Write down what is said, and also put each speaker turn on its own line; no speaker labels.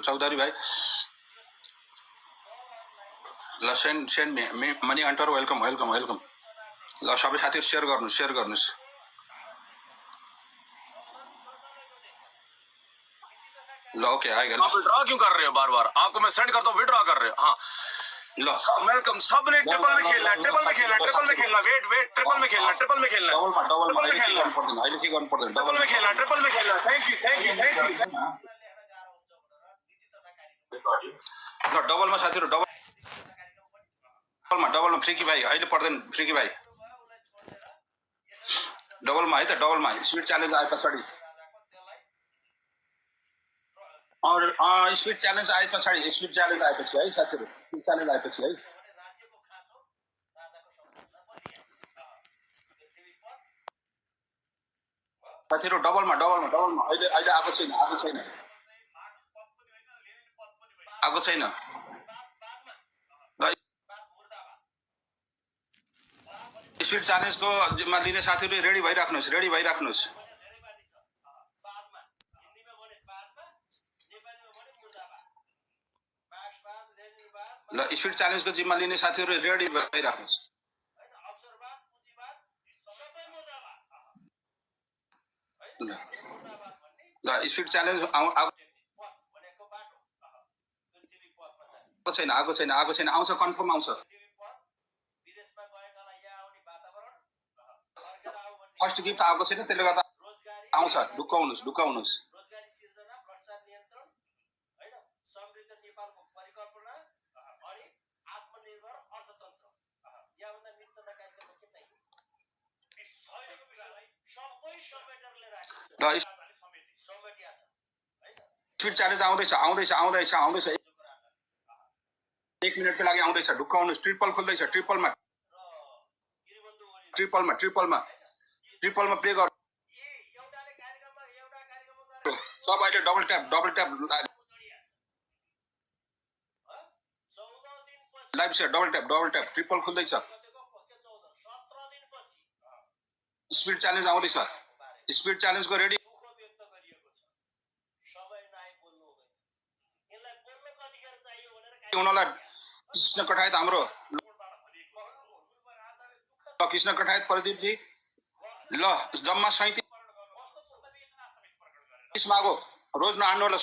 चौधरी भाइ ल send money hunter welcome welcome welcome ल सबै साथीहरु शेयर गर्नुस् ल ओके आएगा
आप विड्रॉ क्यों कर रहे हो बार बार आपको मैं सेंड करता हूँ विड्रॉ कर रहे हो हाँ
लो
वेलकम सबने ट्रिपल में खेलना है ट्रिपल में खेलना वेट ट्रिपल में खेलना
डबल में खेलना अहिले के गर्नु पर्दैन
ट्रिपल में खेलना थैंक यू
ल डबलमा साथीहरु डबलमा फ्रिकी भाइ अहिले पर्दैन फ्रिकी भाइ डबलमा है त डबलमा स्पिड च्यालेन्ज आए पछाडी स्पिड च्यालेन्ज आए पछाडी स्पिड च्यालेन्ज आएपछि है साथीहरु स्पिड च्यालेन्ज आएपछि है साथीहरु डबलमा अहिले आएको छैन स्पिड च्यालेन्जको जिम्मा लिने साथीहरु रेडी भइराख्नुस् ल स्पिड च्यालेन्जको जिम्मा लिने साथीहरु रेडी भइराख्नुस् ल स्पिड च्यालेन्ज आएको छैन आउँछ कन्फर्म आउँछ फर्स्ट गिफ्ट आएको छैन त्यसले गर्दा आउँछ ढुक्क हुनुस् स्पिड च्यालेन्ज आउँदैछ 1 मिनेटको लागि आउँदैछ ढुक्क हुनुस् ट्रिपल खोल्दैछ ट्रिपलमा प्ले गर्नु सब अहिले double tap live share double tap triple खोल्दैछ स्पिड च्यालेन्ज आउँदैछ स्पिड च्यालेन्जको रेडी हुनलाई कृष्ण कठायत हाम्रो कृष्ण कठायत प्रदीप जी ल जम्मा 37 मागो रोज नहान्नु होला